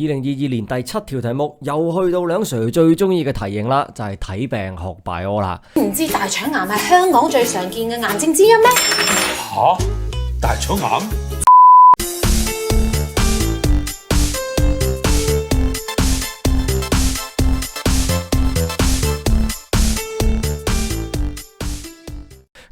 2022年第7條題目又去到梁 Sir 最中意嘅題型啦，就係睇病學 Bio 啦。唔知大腸癌係香港最常見嘅癌症之一咩？吓？大腸癌？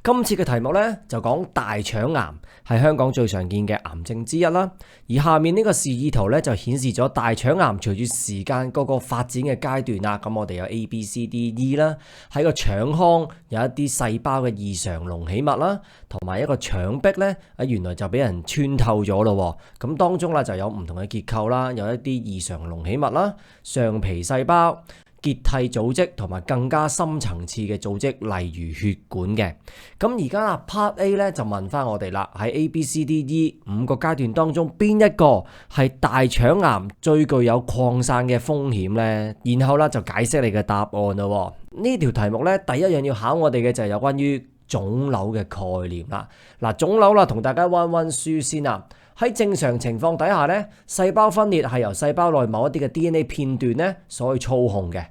今次嘅題目呢，就講大腸癌係香港最常見嘅癌症之一啦。而下面呢個示意圖呢，就顯示咗大腸癌隨住時間嗰個發展嘅階段啦。咁我哋有 A、B、C、D、E 啦，喺個腸腔有一啲細胞嘅異常隆起物啦，同埋一個腸壁呢，原來就俾人穿透咗咯。咁當中啦就有唔同嘅結構啦，有一啲異常隆起物啦、上皮細胞、結締組織同埋更加深層次嘅組織，例如血管嘅。咁而家啊 Part A 咧就問翻我哋啦，喺 A、B、C、D、E 5個階段當中，邊一個係大腸癌最具有擴散嘅風險呢？然後啦就解釋你嘅答案咯。呢條題目咧第一樣要考我哋嘅就係有關於腫瘤嘅概念啦。嗱，腫瘤啦，同大家溫溫書先啊。喺正常情況底下咧，細胞分裂係由細胞內某一啲嘅 DNA 片段咧所去操控嘅。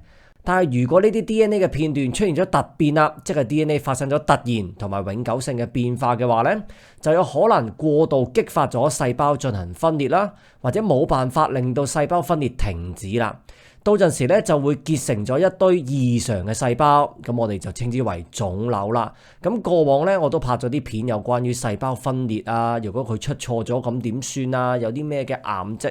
但係如果呢啲 DNA 嘅片段出現咗突變啦，即係 DNA 發生咗突然同埋永久性嘅變化嘅話咧，就有可能過度激發咗細胞進行分裂啦，或者冇辦法令到細胞分裂停止啦。到陣時咧就會結成咗一堆異常嘅細胞，咁我哋就稱之為腫瘤啦。咁過往咧我都拍咗啲片有關於細胞分裂啊，如果佢出錯咗咁點算啊？有啲咩嘅癌症？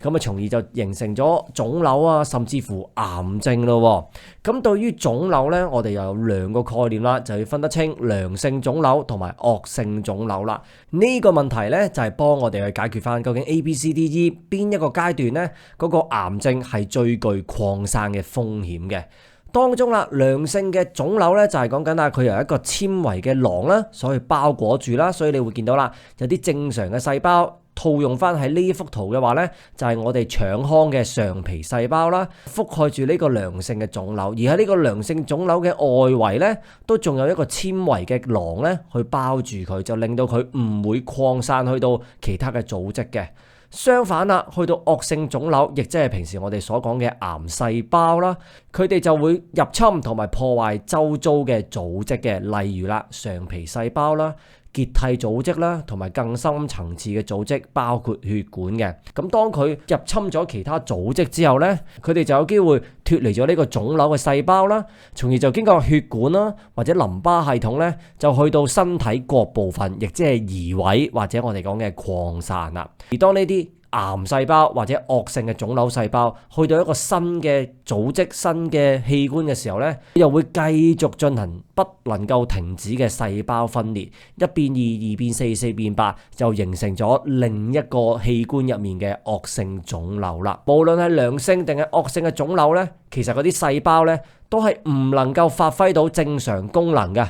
咁啊，從而就形成咗腫瘤啊，甚至乎癌症咯。咁對於腫瘤咧，我哋又有2個概念啦，就要分得清良性腫瘤同埋惡性腫瘤啦。呢個問題咧就係幫我哋去解決翻究竟 A、B、C、D、E 邊一個階段咧嗰個癌症係最具擴散嘅風險嘅。當中啦，良性嘅腫瘤咧就係講緊啊，佢由一個纖維嘅囊啦，所以包裹住啦，所以你會見到啦，有啲正常嘅細胞。套用翻喺呢一幅圖嘅話咧，就係我哋腸腔嘅上皮細胞啦，覆蓋住呢個良性嘅腫瘤，而喺呢個良性腫瘤嘅外圍咧，都仲有一個纖維嘅囊咧去包住佢，就令到佢唔會擴散去到其他嘅組織嘅。相反啦，去到惡性腫瘤，亦即係平時我哋所講嘅癌細胞啦，佢哋就會入侵同埋破壞周遭嘅組織嘅，例如啦上皮細胞啦、結締組織啦，同埋更深層次嘅組織，包括血管嘅。咁當佢入侵咗其他組織之後咧，佢哋就有機會脫離咗呢個腫瘤嘅細胞啦，從而就經過血管啦或者淋巴系統咧，就去到身體各部分，亦即係移位或者我哋講嘅擴散啦。而當呢啲癌細胞或者惡性嘅腫瘤細胞去到一個新嘅組織、新嘅器官嘅時候咧，又會繼續進行不能夠停止嘅細胞分裂，一變二，二變四，四變八，就形成咗另一個器官入面嘅惡性腫瘤啦。無論係良性定係惡性嘅腫瘤咧，其實嗰啲細胞咧都係唔能夠發揮到正常功能嘅。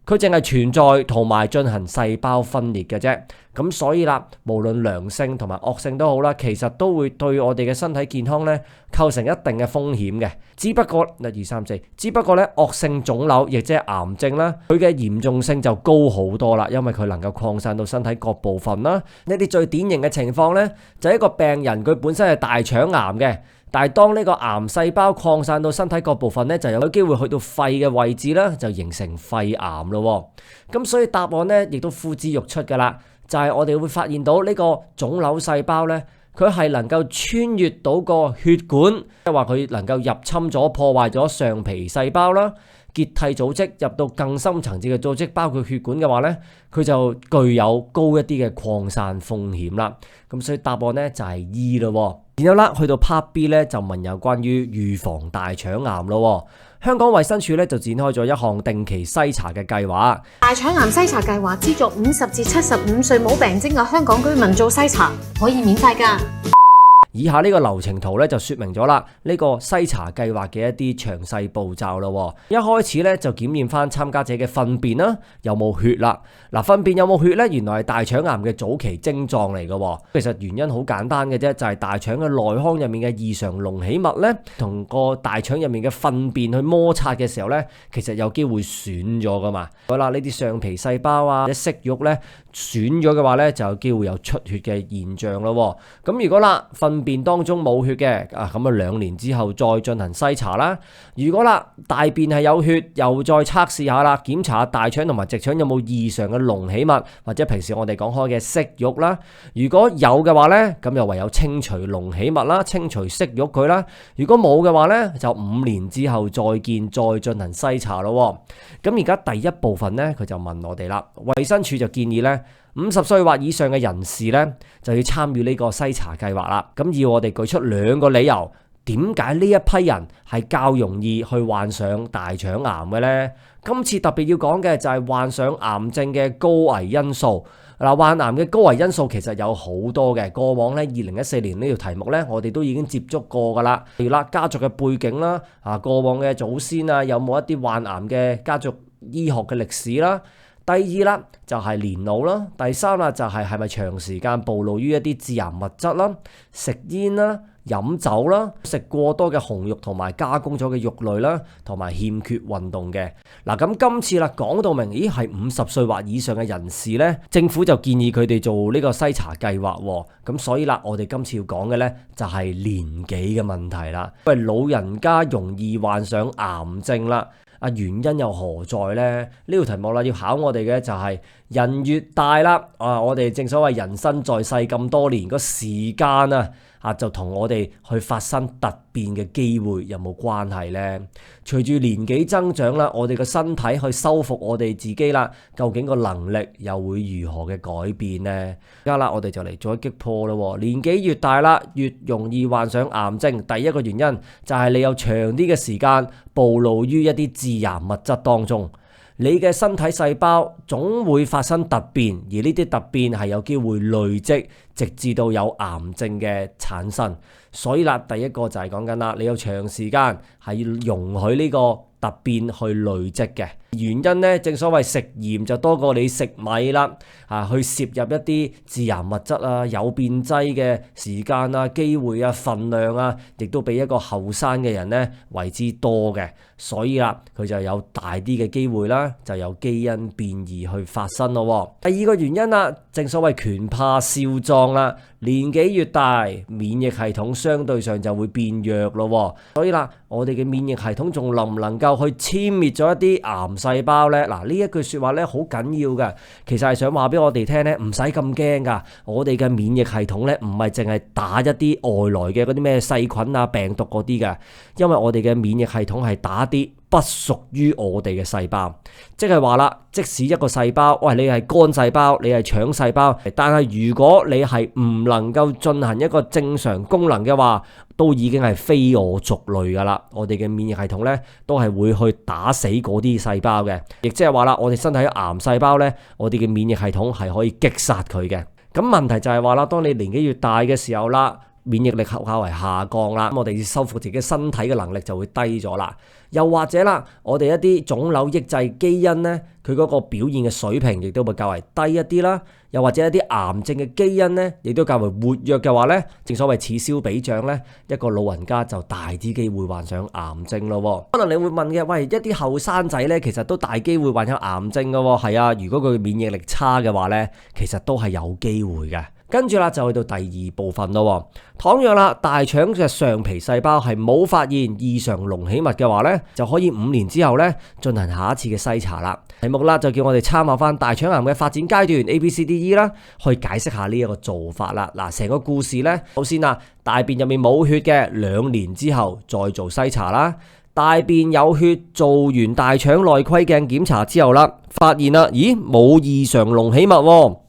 佢淨係存在同埋進行細胞分裂嘅啫，咁所以啦，無論良性同埋惡性都好啦，其實都會對我哋嘅身體健康咧構成一定嘅風險嘅。只不過1、2、3、4，只不過咧惡性腫瘤亦即係癌症啦，佢嘅嚴重性就高好多啦，因為佢能夠擴散到身體各部分啦。呢啲最典型嘅情況咧，就係一個病人佢本身係大腸癌嘅。但係當呢個癌細胞擴散到身體各部分咧，就有機會去到肺嘅位置啦，就形成肺癌咯。咁所以答案咧亦都呼之欲出噶啦，就係我哋會發現到呢個腫瘤細胞咧，佢係能夠穿越到個血管，即係話佢能夠入侵咗、破壞咗上皮細胞啦、結締組織，入到更深層次嘅組織，包括血管嘅話咧，佢就具有高一啲嘅擴散風險啦。咁所以答案咧就係 E 咯。然後啦，去到 Part B 咧就問有關於預防大腸癌咯。香港衛生署咧就展開咗一項定期篩查嘅計劃。大腸癌篩查計劃資助50至75歲冇病徵嘅香港居民做篩查，可以免費㗎。以下呢個流程圖咧就說明咗啦，呢個篩查計劃嘅一啲詳細步驟咯。一開始咧就檢驗翻參加者嘅糞便啦，有冇血啦。嗱，糞便有冇血咧？原來係大腸癌嘅早期症狀嚟嘅。其實原因好簡單嘅啫，就係大腸嘅內腔入面嘅異常隆起物咧，同個大腸入面嘅糞便去摩擦嘅時候咧，其實有機會損咗噶嘛。好啦，呢啲上皮細胞啊，或者息肉咧，損咗嘅話咧，就有機會有出血嘅現象咯。咁如果啦，糞便當中冇血嘅，咁啊2年之後再進行篩查啦。如果啦，大便係有血，又再測試下啦，檢查下大腸同埋直腸有冇異常嘅隆起物，或者平時我哋講開嘅息肉啦。如果有嘅話咧，咁又唯有清除隆起物啦，清除息肉佢啦。如果冇嘅話咧，就5年之後再見，再進行篩查咯。咁而家第一部分咧，佢就問我哋啦，衛生署就建議咧，50歲或以上嘅人士咧就要參與呢個篩查計劃啦。咁要我哋舉出2個理由，點解呢一批人係較容易去患上大腸癌嘅呢？今次特別要講嘅就係患上癌症嘅高危因素。嗱，患癌嘅高危因素其實有好多嘅。過往咧2014年呢條題目咧，我哋都已經接觸過噶啦。例如啦，家族嘅背景啦，過往嘅祖先啊，有冇一啲患癌嘅家族醫學嘅歷史啦。第二啦，就係年老啦。第三啦，就係咪長時間暴露於一啲致癌物質啦、食煙啦、飲酒啦、食過多嘅紅肉同埋加工咗嘅肉類啦，同埋欠缺運動嘅。嗱，咁今次啦講到明，係50歲或以上嘅人士咧，政府就建議佢哋做呢個篩查計劃。咁所以啦，我哋今次要講嘅咧就係年紀嘅問題啦。因為老人家容易患上癌症啦。原因又何在呢？呢條題目啦，要考我哋嘅就係人越大啦，我哋正所謂人生在世咁多年，個時間就同我哋去發生突變嘅機會有冇關係呢？隨住年紀增長啦，我哋嘅身體去修復我哋自己啦，究竟個能力又會如何嘅改變呢？而家啦，我哋就嚟做一擊破咯。年紀越大啦，越容易患上癌症。第一個原因就係你有長啲嘅時間暴露於一啲致癌物質當中。你嘅身體細胞總會發生突變，而呢啲突變係有機會累積，直至到有癌症嘅產生。所以啦，第一個就係講緊啦，你有長時間係要容許呢個突變去累積嘅。原因咧，正所謂食鹽就多過你食米啦，去攝入一啲致癌物質啊、有變劑嘅時間啊、機會啊、份量啊，亦都比一個後生嘅人咧為之多嘅。所以啦，佢就有大啲嘅機會啦，就有基因變異去發生咯。第二個原因啦，正所謂拳怕少壯啦，年紀越大，免疫系統相對上就會變弱咯。所以啦，我哋嘅免疫系統仲能唔能夠去殲滅咗一啲癌細胞呢？嗱，呢一句說話咧好緊要嘅，其實係想話俾我哋聽咧，唔使咁驚噶。我哋嘅免疫系統咧唔係淨係打一啲外來嘅嗰啲咩細菌啊、病毒嗰啲嘅，因為我哋嘅免疫系統係打啲不屬於我哋嘅細胞，即係話啦，即使一個細胞，喂，你係肝細胞，你係腸細胞，但係如果你係唔能夠進行一個正常功能嘅話，都已經係非我族類噶啦。我哋嘅免疫系統咧都係會去打死嗰啲細胞嘅，亦即係話啦，我哋身體嘅癌細胞咧，我哋嘅免疫系統係可以擊殺佢嘅。咁問題就係話啦，當你年紀越大嘅時候啦，免疫力較為下降啦，咁我哋修復自己身體嘅能力就會低咗啦。又或者啦，我哋一啲腫瘤抑制基因咧，佢嗰個表現嘅水平亦都會較為低一啲啦。又或者一啲癌症嘅基因咧，亦都較為活躍嘅話咧，正所謂此消彼長咧，一個老人家就大啲機會患上癌症咯。可能你會問嘅，喂，一啲後生仔咧，其實都大機會患上癌症噶。係啊，如果佢免疫力差嘅話咧，其實都係有機會嘅。跟住啦，就去到第二部分咯。倘若啦，大腸嘅上皮細胞係冇發現異常隆起物嘅話咧，就可以5年之後咧進行下一次嘅篩查啦。題目啦就叫我哋參考翻大腸癌嘅發展階段 ABCDE 啦，去解釋下呢一個做法啦。嗱，成個故事咧，首先啊，大便入面冇血嘅2年之後再做篩查啦。大便有血，做完大腸內窺鏡檢查之後啦，發現啦，咦，冇異常隆起物，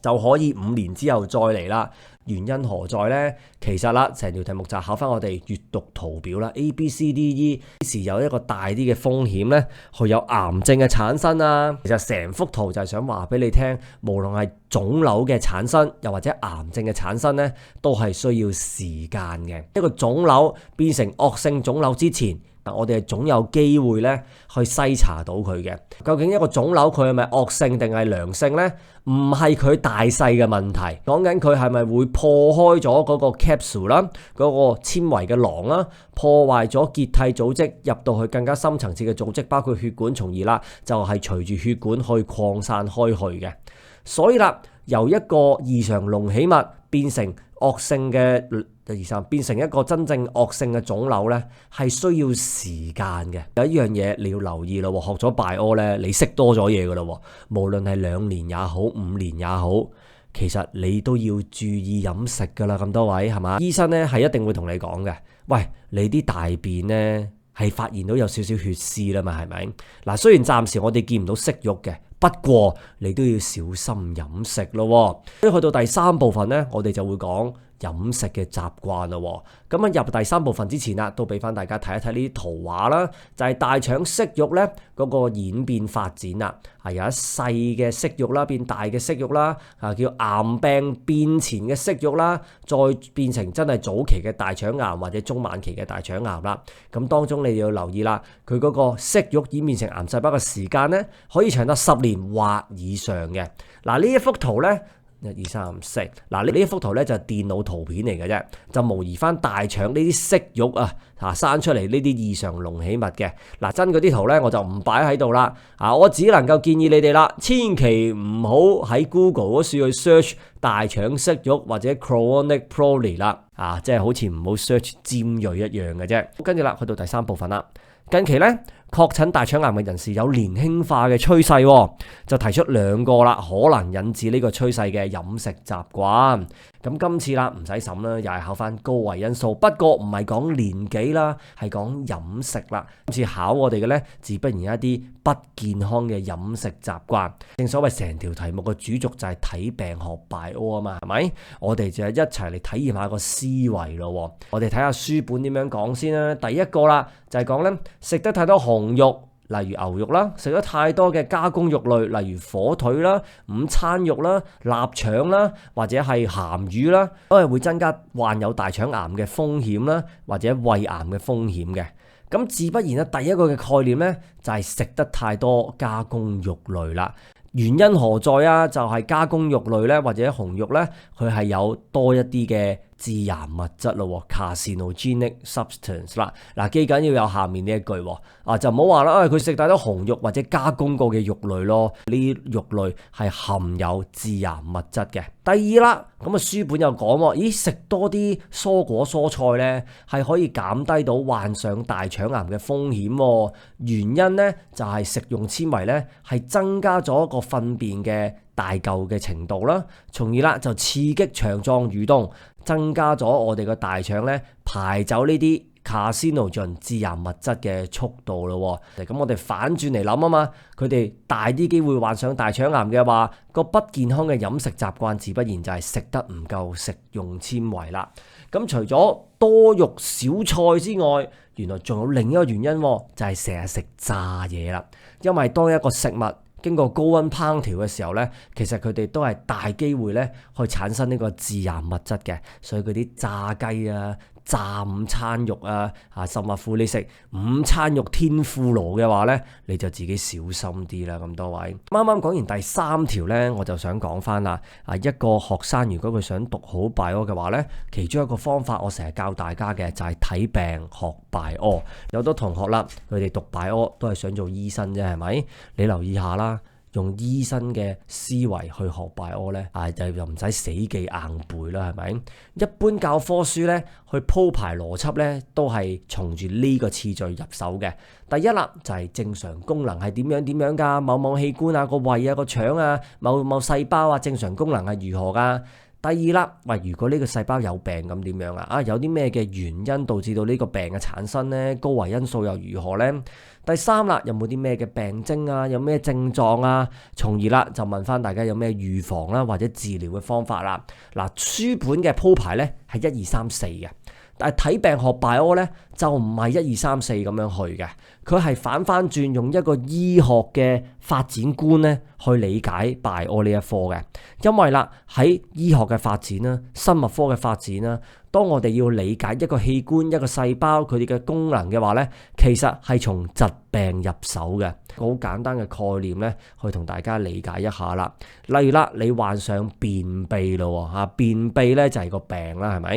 就可以5年之後再嚟啦。原因何在呢？其實啦，成條題目就考翻我哋閱讀圖表啦 ，ABCDE 幾時有一個大啲嘅風險呢？會有癌症嘅產生啊。其實成幅圖就係想話俾你聽，無論係腫瘤嘅產生，又或者癌症嘅產生呢，都係需要時間嘅。一個腫瘤變成惡性腫瘤之前，我哋係總有機會咧去篩查到佢嘅。究竟一個腫瘤佢係咪惡性定係良性呢？唔係佢大細嘅問題，講緊佢係咪會破開咗嗰個 capsule 啦，嗰個纖維嘅囊啦，破壞咗結締組織入到去更加深層次嘅組織，包括血管，從而啦就係隨住血管去擴散開去嘅。所以啦，由一個異常隆起物變成惡性嘅變成一個真正惡性嘅腫瘤咧，係需要時間嘅。有一樣嘢你要留意咯，學咗 bio 咧，你識多咗嘢噶咯，無論係2年也好，5年也好，其實你都要注意飲食噶啦，咁多位係嘛？醫生咧係一定會同你講嘅，喂，你啲大便咧係發現到有少少血絲啦嘛，係咪？嗱，雖然暫時我哋見唔到息肉嘅，不過你都要小心飲食咯。所以去到第3部分咧，我哋就會講飲食嘅習慣咯。咁啊，入第3部分之前啦，都俾翻大家睇一睇呢啲圖畫啦，就係大腸息肉咧嗰個演變發展啦，係由一細嘅息肉啦變大嘅息肉啦，叫癌病變前嘅息肉啦，再變成真係早期嘅大腸癌或者中晚期嘅大腸癌啦。咁當中你要留意啦，佢嗰個息肉演變成癌細胞嘅時間咧，可以長達10年或以上嘅。嗱，呢一幅圖咧。1、2、3、4，嗱呢一幅圖咧就係電腦圖片嚟嘅啫，就模擬翻大腸呢啲息肉生出嚟呢啲異常隆起物嘅。嗱，真嗰啲圖咧我就唔擺喺度啦，我只能夠建議你哋啦，千祈唔好喺 Google 嗰處去 search 大腸息肉或者 chronic prolapse 啦，即係好似唔好 search 尖銳一樣嘅啫。跟住啦，去到第3部分啦。近期咧，確診大腸癌嘅人士有年輕化嘅趨勢，就提出2個啦，可能引致呢個趨勢嘅飲食習慣。咁今次啦，唔使審啦，又係考翻高危因素，不過唔係講年紀啦，係講飲食啦。今次考我哋嘅咧，自不然一啲不健康嘅飲食習慣。正所謂成條題目嘅主軸就係睇病學 bio 啊嘛，係咪？我哋就一齊嚟體驗下個思維咯。我哋睇下書本點樣講先啦。第一個啦，就係講咧，食得太多紅肉，例如牛肉啦，食咗太多嘅加工肉類，例如火腿啦、午餐肉啦、臘腸啦，或者係鹹魚啦，都係會增加患有大腸癌嘅風險啦，或者胃癌嘅風險嘅。咁自不然咧，第一個嘅概念咧就係食得太多加工肉類啦。原因何在啊？就係加工肉類咧，或者紅肉咧，佢係有多一啲嘅致癌物質咯，carcinogenic substance 啦。嗱，記緊要有下面呢一句，就唔好話啦，佢食太多紅肉或者加工過嘅肉類咯，呢啲肉類係含有致癌物質嘅。第二啦，咁啊書本又講，咦，食多啲蔬果蔬菜咧，係可以減低到患上大腸癌嘅風險。原因咧就係食用纖維咧係增加咗一個糞便嘅大嚿嘅程度啦，從而啦就刺激腸臟蠕動，增加咗我哋個大腸咧排走呢啲carcinogen致癌物質嘅速度咯。咁我哋反轉嚟諗啊嘛，佢哋大啲機會患上大腸癌嘅話，個不健康嘅飲食習慣自不然就係食得唔夠食用纖維啦。咁除咗多肉少菜之外，原來仲有另一個原因，就係成日食炸嘢啦。因為當一個食物經過高溫烹調嘅時候咧，其實佢哋都係大機會咧去產生呢個致癌物質嘅，所以嗰啲炸雞啊、炸午餐肉啊，甚至乎你食午餐肉天婦羅嘅話咧，你就自己小心啲啦。咁多位，啱啱講完第3條咧，我就想講翻啦。一個學生如果佢想讀好 bio 嘅話咧，其中一個方法我成日教大家嘅就係睇病學 bio。有好多同學啦，佢哋讀 bio 都係想做醫生啫，係咪？你留意下啦。用醫生嘅思維去學 bio 咧，就又唔使死記硬背啦，係咪？一般教科書咧去鋪排邏輯咧，都係從住呢個次序入手嘅。第一啦，就係正常功能係點樣㗎？某某器官啊，個胃啊，個腸啊，某某細胞啊，正常功能係如何㗎？第二啦，如果呢個細胞有病咁點樣啊？有啲咩嘅原因導致到呢個病嘅產生呢？高危因素又如何呢？第三啦，有冇啲咩嘅病徵啊？有咩症狀啊？從而啦就問翻大家有咩預防啦或者治療嘅方法啦。嗱，書本嘅鋪排咧係1、2、3、4嘅。但係睇病學 bio 咧就唔係1、2、3、4咁樣去嘅，佢係反翻轉用一個醫學嘅發展觀咧去理解 bio 呢一科嘅。因為啦喺醫學嘅發展啦、生物科嘅發展啦，當我哋要理解一個器官、一個細胞佢哋嘅功能嘅話咧，其實係從疾病入手嘅。好簡單嘅概念咧，去同大家理解一下啦。例如啦，你患上便秘咯嚇，便秘咧就係個病啦，係咪？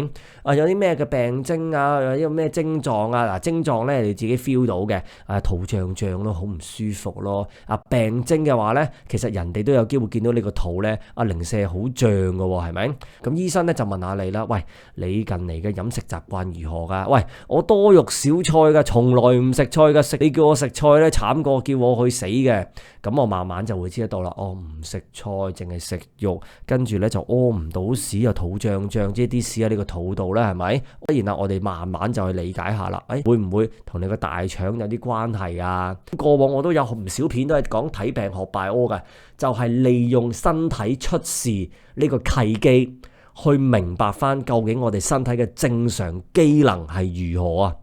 有啲咩嘅病徵啊？有啲咩症狀啊？嗱，症狀咧你自己 feel 到嘅，肚脹脹咯，好唔舒服咯。病徵嘅話咧，其實人哋都有機會見到你個肚咧，零舍好脹嘅喎，係咪？咁醫生咧就問下你啦，喂，你近嚟嘅飲食習慣如何㗎？喂，我多肉少菜㗎，從來唔食菜㗎，你叫我食菜咧，慘過叫我去死嘅。咁我慢慢就會知得到啦。我唔食菜，淨係食肉，跟住咧就屙唔到屎，又肚脹脹，即係啲屎喺你個肚度咧，係咪？然後我哋慢慢就去理解下啦。會唔會同你個大腸有啲關係啊？過往我都有唔少片都係講睇病學拜屙嘅，就係利用身體出事呢個契機，去明白翻究竟我哋身體嘅正常機能係如何啊？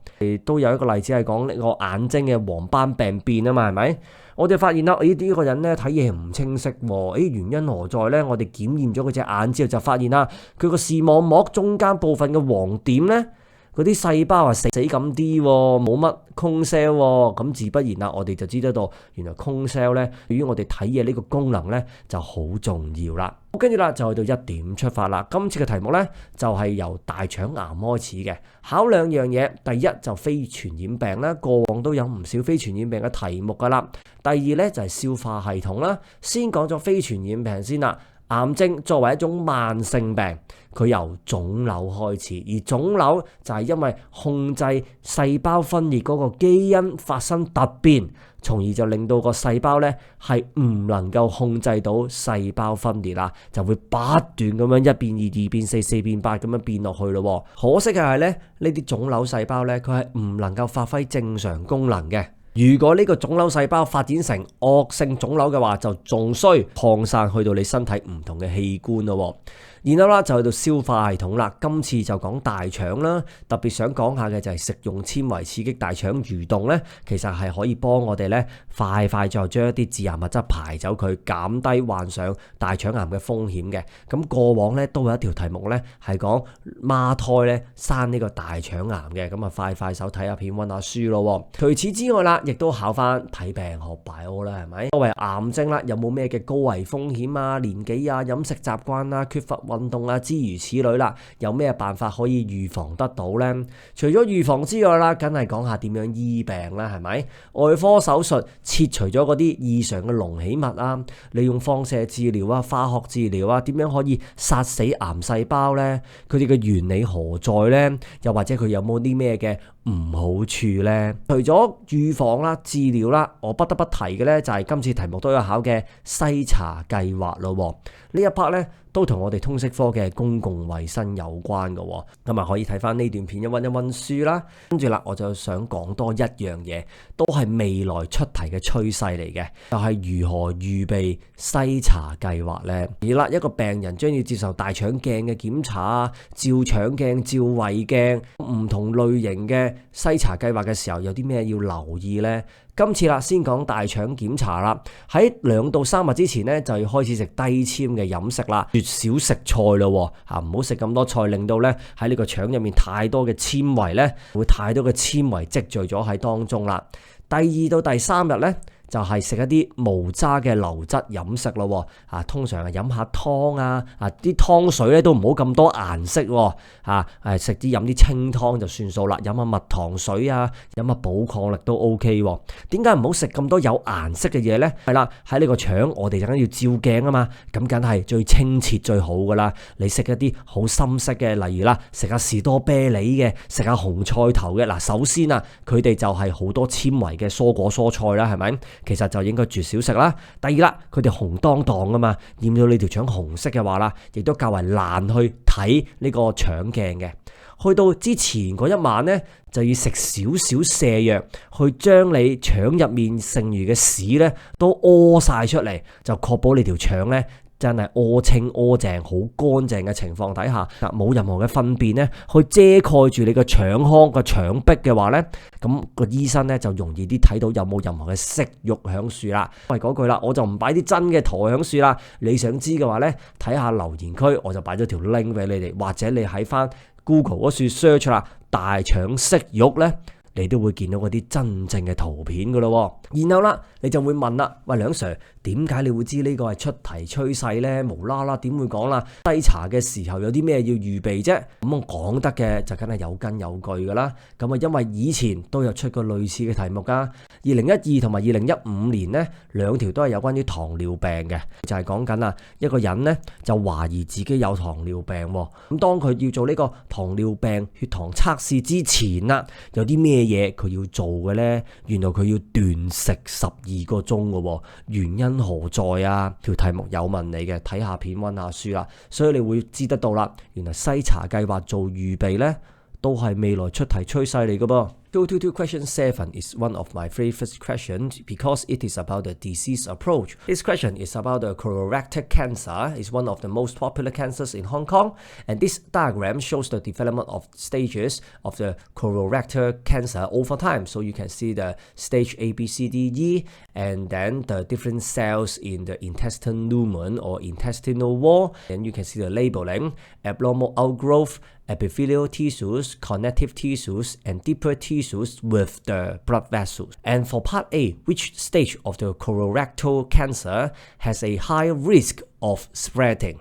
都有一個例子係講呢個眼睛嘅黃斑病變啊嘛，係咪？我哋發現啦，呢個人咧睇嘢唔清晰喎，原因何在咧？我哋檢驗咗佢隻眼之後就發現啦，佢個視網膜中間部分嘅黃點咧，嗰啲細胞死咁啲喎，冇乜空 cell 喎，咁自不然啦，我哋就知得到原來空 cell 咧對於我哋睇嘢呢個功能咧就好重要啦。跟住啦就去到一點出發啦。今次嘅題目咧就係由大腸癌開始嘅，考兩樣嘢。第一就非傳染病啦，過往都有唔少非傳染病嘅題目噶啦。第二咧就係消化系統啦。先講咗非傳染病先啦。癌症作為一種慢性病，佢由腫瘤開始，而腫瘤就係因為控制細胞分裂嗰個基因發生突變，從而就令到個細胞咧係唔能夠控制到細胞分裂啦，就會不斷咁樣一變二，二變四，四變八咁樣變落去咯。可惜嘅係咧，呢啲腫瘤細胞咧，佢係唔能夠發揮正常功能嘅。如果呢個腫瘤細胞發展成惡性腫瘤嘅話，就仲衰擴散去到你身體唔同嘅器官咯。然後啦就去到消化系統啦，今次就講大腸啦，特別想講下嘅就係食用纖維刺激大腸蠕動咧，其實係可以幫我哋咧快就將一啲致癌物質排走佢，減低患上大腸癌嘅風險嘅。咁過往咧都有一條題目咧係講孖胎咧生呢個大腸癌嘅，咁快手睇下片溫下書咯。除此之外啦，亦都考翻睇病學拜屙啦，係咪？作為癌症啦，有冇咩嘅高危風險啊、年紀啊、飲食習慣啊、缺乏運動啊，諸如此類啦，有咩辦法可以預防得到呢？除咗預防之外啦，梗係講下點樣醫病啦，係咪？外科手術切除咗嗰啲異常嘅隆起物啊，利用放射治療啊、化學治療啊，點樣可以殺死癌細胞呢？佢哋嘅原理何在呢？又或者佢有冇啲咩嘅唔好處呢？除咗預防啦、治療啦，我不得不提嘅呢，就係今次題目都有考嘅篩查計劃咯。呢一 part 呢，都同我哋通識科嘅公共衛生有關嘅，咁啊可以睇翻呢段片一溫書啦。跟住啦，我就想講多一樣嘢，都係未來出題嘅趨勢嚟嘅，就係如何預備篩查計劃呢？而啦，一個病人將要接受大腸鏡嘅檢查啊、照腸鏡、照胃鏡，唔同類型嘅篩查計劃嘅時候，有啲咩要留意呢？今次啦，先講大腸檢查啦。喺2到3日之前咧，就要開始食低纖嘅飲食啦，越少食菜咯，唔好食咁多菜，令到咧喺呢個腸入面太多嘅纖維咧，會太多嘅纖維積聚咗喺當中啦。第2到第3日咧，就係食一啲無渣嘅流質飲食咯，通常係飲下湯啊，啲湯水咧都唔好咁多顏色，食啲飲啲清湯就算數啦，飲下蜜糖水啊，飲下寶礦力都 OK。點解唔好食咁多有顏色嘅嘢呢？係啦，喺呢個腸我哋陣間要照鏡啊嘛，咁梗係最清澈最好噶啦。你食一啲好深色嘅，例如啦，食下士多啤梨嘅，食下紅菜頭嘅。嗱，首先啊，佢哋就係好多纖維嘅蔬果蔬菜啦，係咪？其實就應該絕少食啦。第二啦，佢哋紅當當噶嘛，染到你條腸紅色嘅話啦，亦都較為難去睇呢個腸鏡嘅。去到之前嗰一晚呢，就要食少少瀉藥，去將你腸入面剩餘嘅屎呢都屙晒出嚟，就確保你條腸呢真係屙清屙淨、好乾淨嘅情況底下，冇任何嘅糞便呢去遮蓋住你個腸腔個腸壁嘅話呢，咁個醫生呢就容易啲睇到有冇任何嘅息肉響樹啦。係嗰句啦，我就唔擺啲真嘅圖響樹啦。你想知嘅話呢，睇下留言區，我就擺咗條 link 俾你哋，或者你喺翻 Google 嗰處 search 啦，大腸息肉咧，你都會見到嗰啲真正嘅圖片噶咯。然後啦，你就會問啦，喂，梁 Sir，點解你會知呢個係出題趨勢咧？無啦啦點會講啦？篩查嘅時候有啲咩要預備啫？咁我講得嘅就梗係有根有據噶啦。咁啊，因為以前都有出過類似嘅題目噶。2012同埋2015年呢，兩條都係有關於糖尿病嘅，就係講緊啊一個人呢就懷疑自己有糖尿病喎。咁當佢要做呢個糖尿病血糖測試之前啦，有啲咩嘢佢要做嘅呢？原來佢要斷食12個鐘嘅喎，原因何在啊？條題目有問你嘅，睇下片溫下書啦，所以你會知得到啦。原來篩查計劃做預備呢，都係未來出題趨勢嚟嘅噃。222 question 7 is one of my favorite questions because it is about the disease approach. This question is about the colorectal cancer. It's one of the most popular cancers in Hong Kong, and this diagram shows the development of stages of the colorectal cancer over time. So you can see the stage A, B, C, D, E, and then the different cells in the intestinal lumen or intestinal wall. And you can see the labeling: abnormal outgrowth, epithelial tissues, connective tissues, and deeper tissues with the blood vessels. And for part A, which stage of the colorectal cancer has a higher risk of spreading?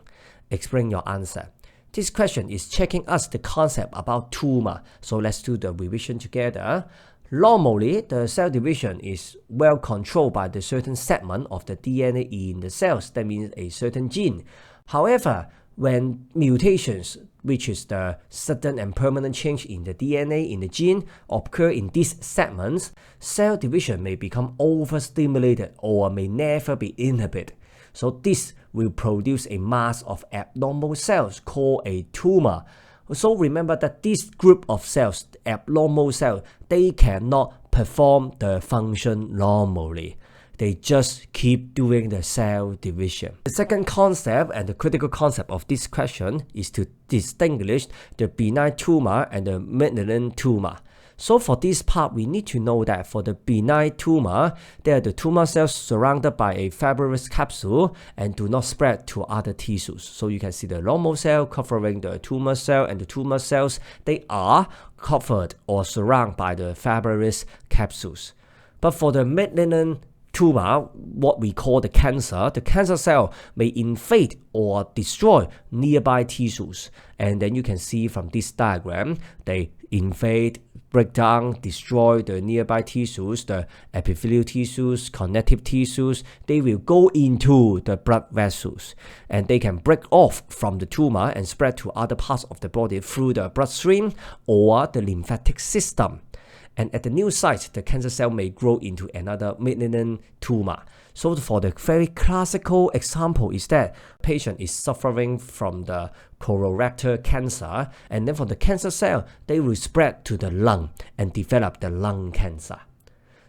Explain your answer. This question is checking us the concept about tumor. So let's do the revision together. Normally, the cell division is well controlled by the certain segment of the DNA in the cells. That means a certain gene. However, when mutations, which is the sudden and permanent change in the DNA in the gene, occur in these segments, cell division may become overstimulated or may never be inhibited. So this will produce a mass of abnormal cells called a tumor. So remember that this group of cells, the abnormal cells, they cannot perform the function normally. They just keep doing the cell division. The second concept and the critical concept of this question is to distinguish the benign tumor and the malignant tumor. So for this part, we need to know that for the benign tumor, they are the tumor cells surrounded by a fibrous capsule and do not spread to other tissues. So you can see the normal cell covering the tumor cell, and the tumor cells, they are covered or surrounded by the fibrous capsules. But for the malignant tumor, what we call the cancer cell may invade or destroy nearby tissues. And then you can see from this diagram, they invade, break down, destroy the nearby tissues, the epithelial tissues, connective tissues. They will go into the blood vessels, and they can break off from the tumor and spread to other parts of the body through the bloodstream or the lymphatic system. And at the new site, the cancer cell may grow into another malignant tumor. So for the very classical example is that patient is suffering from the colorectal cancer, and then for the cancer cell, they will spread to the lung and develop the lung cancer.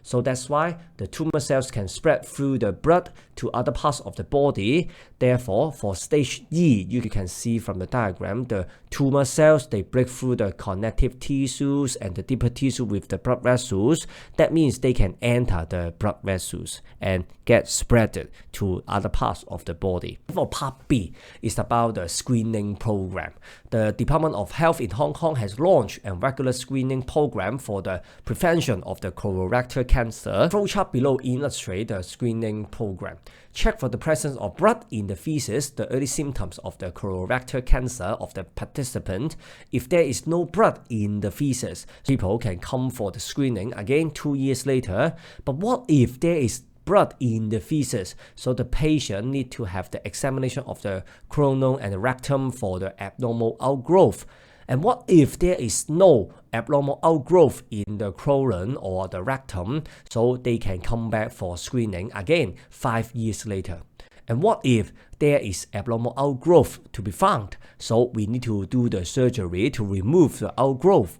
So that's why the tumor cells can spread through the blood to other parts of the body. Therefore, for stage E, you can see from the diagram, the tumor cells, they break through the connective tissues and the deeper tissue with the blood vessels. That means they can enter the blood vessels and get spreaded to other parts of the body. For part B, it's about the screening program. The Department of Health in Hong Kong has launched a regular screening program for the prevention of the colorectal cancer. Flowchart below illustrates the screening program. Check for the presence of blood in the feces, the early symptoms of the colorectal cancer of the participant. If there is no blood in the feces, people can come for the screening again 2 years later. But what if there is blood in the feces? So the patient need to have the examination of the colon and the rectum for the abnormal outgrowth. And what if there is no abnormal outgrowth in the colon or the rectum? So they can come back for screening again 5 years later. And what if there is abnormal outgrowth to be found? So we need to do the surgery to remove the outgrowth.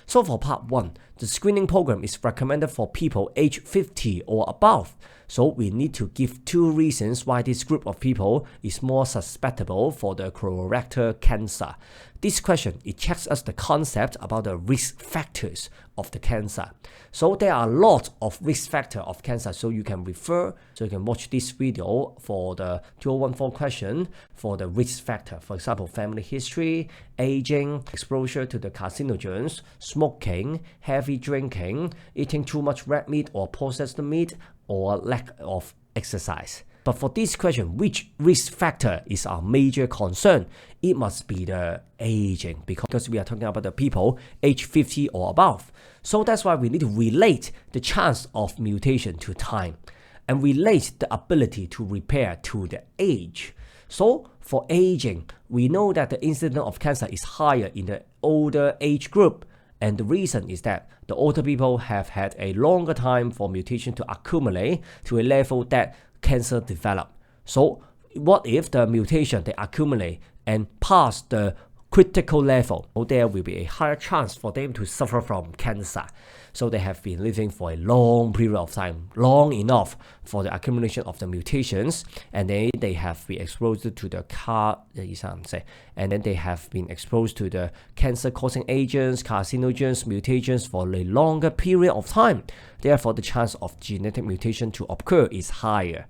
So for part 1, the screening program is recommended for people aged 50 or above. So we need to give 2 reasons why this group of people is more susceptible for the colorectal cancer. this question, it checks us the concept about the risk factors of the cancer. So there are a lot of risk factors of cancer. So you can watch this video for the 2014 question for the risk factor. For example, family history, aging, exposure to the carcinogens, smoking, heavy drinking, eating too much red meat or processed meat, or lack of exercise. But for this question, which risk factor is our major concern? It must be the aging, because we are talking about the people age 50 or above. So that's why we need to relate the chance of mutation to time and relate the ability to repair to the age. So for aging, we know that the incidence of cancer is higher in the older age group. And the reason is that the older people have had a longer time for mutation to accumulate to a level that cancer develop. So what if the mutation they accumulate and pass the critical level? So there will be a higher chance for them to suffer from cancer. So they have been living for a long period of time, long enough for the accumulation of the mutations, and then they have been exposed to the cancer-causing agents, carcinogens, mutations for a longer period of time. Therefore, the chance of genetic mutation to occur is higher.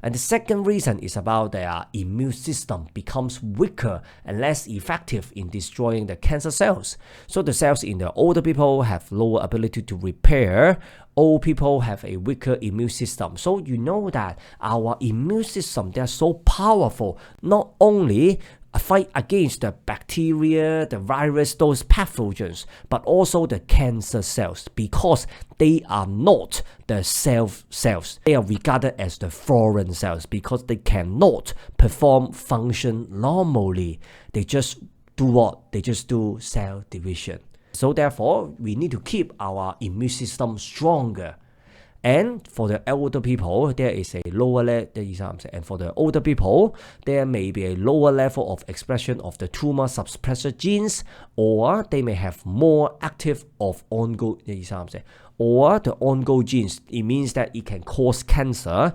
And the second reason is about their immune system becomes weaker and less effective in destroying the cancer cells. So the cells in the older people have lower ability to repair. Old people have a weaker immune system. So you know that our immune system, they are so powerful, not only fight against the bacteria, the virus, those pathogens, but also the cancer cells, because they are not the self cells. They are regarded as the foreign cells because they cannot function normally. They just do what? They just do cell division. So therefore, we need to keep our immune system stronger. And for the older people, there is a lower and for the older people, there may be a lower level of expression of the tumor suppressor genes, or they may have more active of ongo or the ongo genes. It means that it can cause cancer.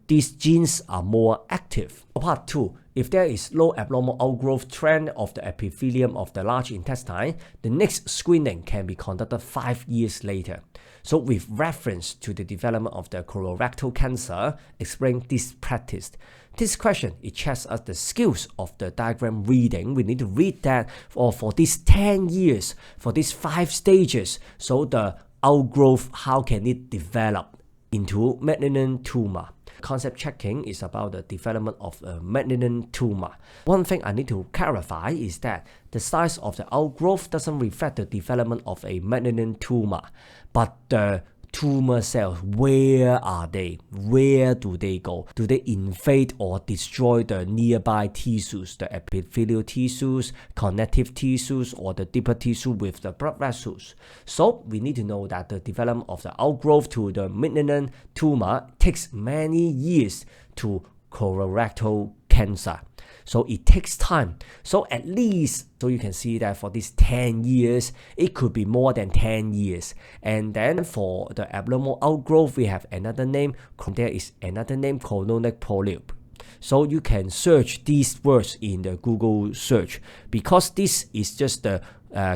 These genes are more active. Part 2. If there is low abnormal outgrowth trend of the epithelium of the large intestine, the next screening can be conducted 5 years later. So with reference to the development of the colorectal cancer, explain this practice. This question, it checks us the skills of the diagram reading. We need to read that for these 10 years, for these 5 stages. So the outgrowth, how can it develop into malignant tumor? Concept checking is about the development of a malignant tumor. One thing I need to clarify is that the size of the outgrowth doesn't reflect the development of a malignant tumor, but the tumor cells, where are they? Where do they go? Do they invade or destroy the nearby tissues, the epithelial tissues, connective tissues, or the deeper tissue with the blood vessels? So we need to know that the development of the outgrowth to the malignant tumor takes many years to colorectal cancer. So it takes time. So at least, so you can see that for these 10 years, it could be more than 10 years. And then for the abnormal outgrowth, we have another name. There is another name, colonic polyp. So you can search these words in the Google search, because this is just the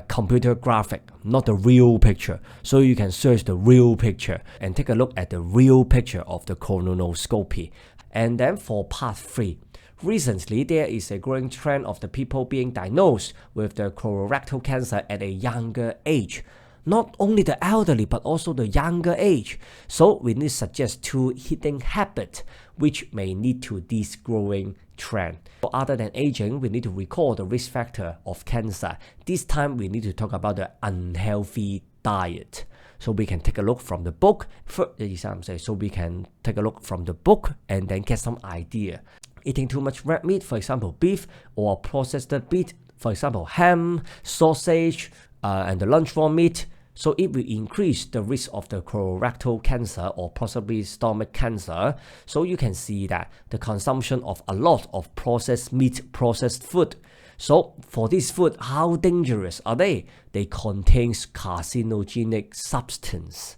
computer graphic, not the real picture. So you can search the real picture and take a look at the real picture of the colonoscopy. And then for part 3, recently, there is a growing trend of the people being diagnosed with the colorectal cancer at a younger age. Not only the elderly, but also the younger age. So we need to suggest 2 hidden habits which may lead to this growing trend. So other than aging, we need to recall the risk factor of cancer. This time, we need to talk about the unhealthy diet. So we can take a look from the book. So we can take a look from the book and then get some idea. Eating too much red meat, for example, beef, or processed meat, for example, ham, sausage, and the lunch raw meat. So it will increase the risk of the colorectal cancer or possibly stomach cancer. So you can see that the consumption of a lot of processed meat, processed food. So for this food, how dangerous are they? They contain carcinogenic substance.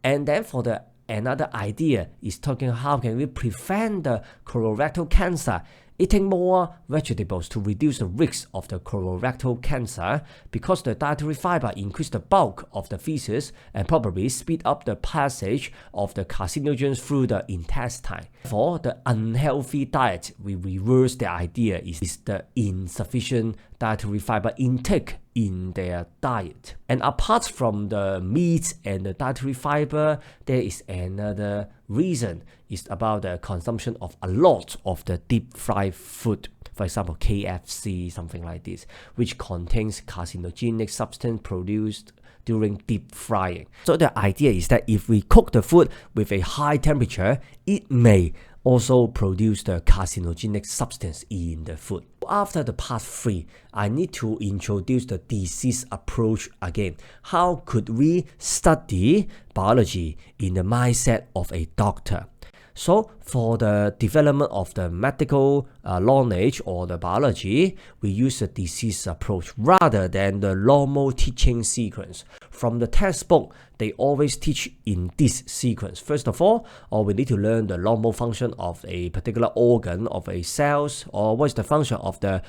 And then for the another idea is talking how can we prevent the colorectal cancer eating more vegetables to reduce the risk of the colorectal cancer because the dietary fiber increase the bulk of the feces and probably speed up the passage of the carcinogens through the intestine. For the unhealthy diet, we reverse the idea is the insufficient dietary fiber intake in their diet. And apart from the meat and the dietary fiber, there is another reason. It's about the consumption of a lot of the deep fried food. For example, KFC, something like this, which contains carcinogenic substance produced during deep frying. So the idea is that if we cook the food with a high temperature, it may also produce the carcinogenic substance in the food. After the part 3, I need to introduce the disease approach again. How could we study biology in the mindset of a doctor? So for the development of the medical knowledge or the biology, we use the disease approach rather than the normal teaching sequence. From the textbook, they always teach in this sequence. First of all, we need to learn the normal function of a particular organ of a cells, or what's the function of the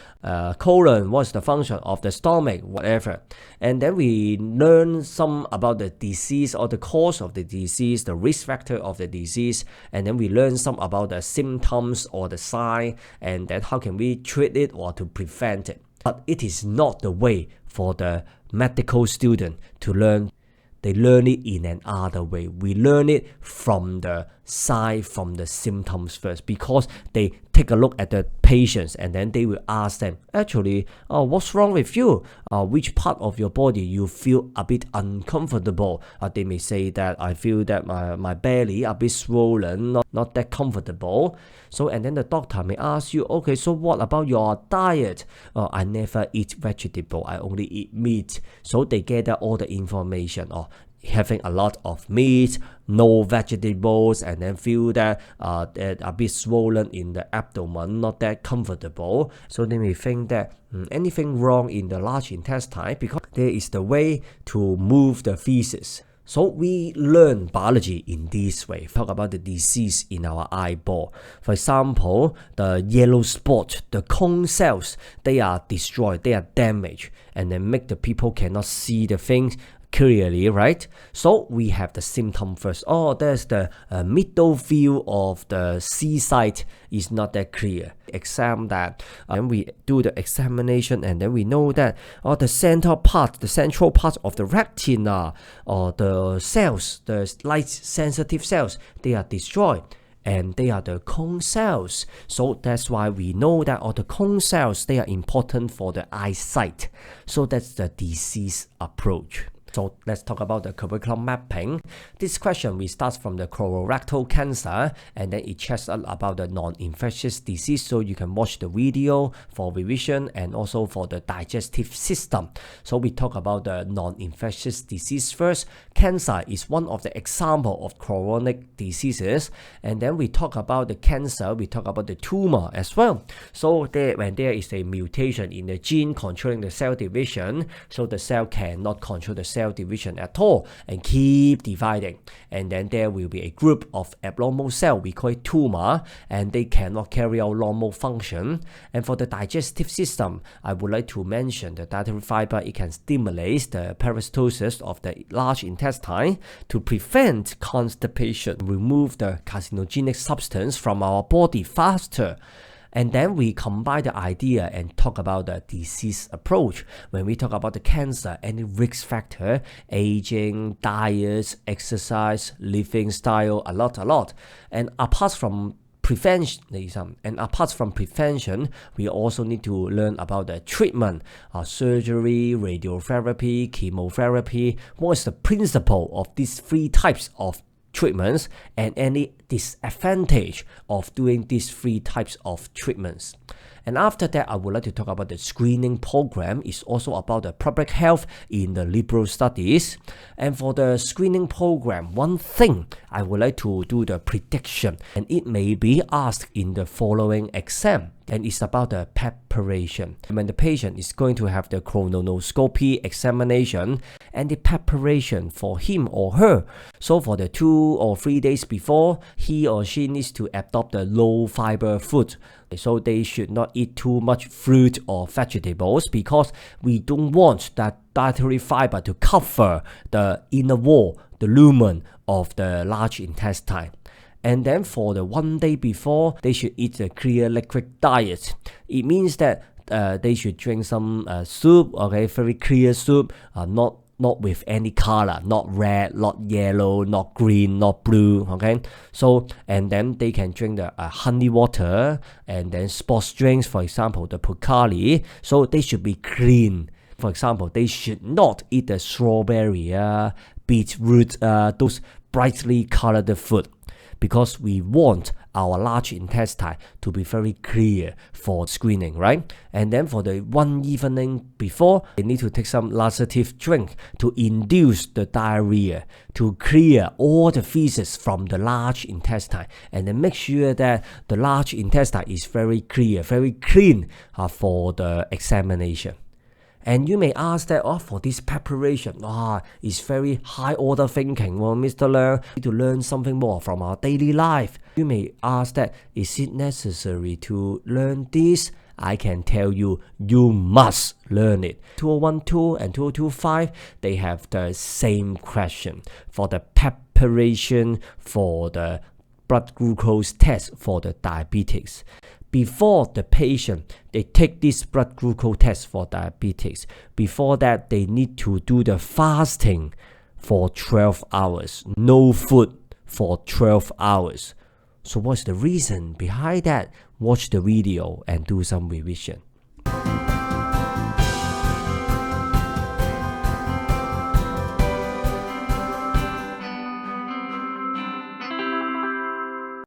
colon, what's the function of the stomach, whatever. And then we learn some about the disease or the cause of the disease, the risk factor of the disease, and then we learn some about the symptoms or the sign, and then how can we treat it or to prevent it. But it is not the way for the medical student to learn. They learn it in another way. We learn it from the sign, from the symptoms first, because they take a look at the patients and then they will ask them, actually, what's wrong with you? Which part of your body you feel a bit uncomfortable? They may say that I feel that my belly a bit swollen, not that comfortable. So, and then the doctor may ask you, okay, so what about your diet? I never eat vegetable, I only eat meat. So they gather all the information of having a lot of meat, no vegetables, and then feel that a bit swollen in the abdomen, not that comfortable. So they may think that anything wrong in the large intestine, because there is the way to move the feces. So we learn biology in this way. Talk about the disease in our eyeball. For example, the yellow spot, the cone cells, they are destroyed, they are damaged, and then make the people cannot see the things clearly, right? So we have the symptom first. There's the middle view of the seaside is not that clear. Exam that, and we do the examination, and then we know that the central part of the retina, or the cells, the light sensitive cells, they are destroyed. And they are the cone cells. So that's why we know that all the cone cells, they are important for the eyesight. So that's the disease approach. So let's talk about the curriculum mapping. This question, we start from the colorectal cancer, and then it checks out about the non-infectious disease. So you can watch the video for revision and also for the digestive system. So we talk about the non-infectious disease first. Cancer is one of the example of chronic diseases. And then we talk about the cancer, we talk about the tumor as well. So when there is a mutation in the gene controlling the cell division, so the cell cannot control the cell division at all and keep dividing, and then there will be a group of abnormal cells, we call it tumor, and they cannot carry out normal function. And for the digestive system, I would like to mention the dietary fiber. It can stimulate the peristalsis of the large intestine to prevent constipation, remove the carcinogenic substance from our body faster. And then we combine the idea and talk about the disease approach. When we talk about the cancer, any risk factor, aging, diet, exercise, living style, a lot. And apart from prevention, we also need to learn about the treatment, surgery, radiotherapy, chemotherapy. What is the principle of these 3 types of treatments and any disadvantage of doing these 3 types of treatments. And after that, I would like to talk about the screening program. It's also about the public health in the liberal studies. And for the screening program, one thing I would like to do the prediction, and it may be asked in the following exam. And it's about the preparation. When the patient is going to have the colonoscopy examination and the preparation for him or her. So for the 2 or 3 days before, he or she needs to adopt the low fiber food. So they should not eat too much fruit or vegetables because we don't want that dietary fiber to cover the inner wall, the lumen of the large intestine. And then for the 1 day before, they should eat a clear liquid diet. It means that they should drink some soup, okay, very clear soup, not with any color, not red, not yellow, not green, not blue, okay? So, and then they can drink the honey water and then sports drinks, for example, the Pocari. So they should be clean. For example, they should not eat the strawberry, beetroot, those brightly colored food, because we want our large intestine to be very clear for screening, right? And then for the 1 evening before, they need to take some laxative drink to induce the diarrhea, to clear all the feces from the large intestine, and then make sure that the large intestine is very clear, very clean for the examination. And you may ask that, for this preparation, it's very high order thinking. Well, Mr. Leung, we need to learn something more from our daily life. You may ask that, is it necessary to learn this? I can tell you, you must learn it. 2012 and 2025, they have the same question for the preparation for the blood glucose test for the diabetics. Before the patient, they take this blood glucose test for diabetics. Before that, they need to do the fasting for 12 hours. No food for 12 hours. So what's the reason behind that? Watch the video and do some revision.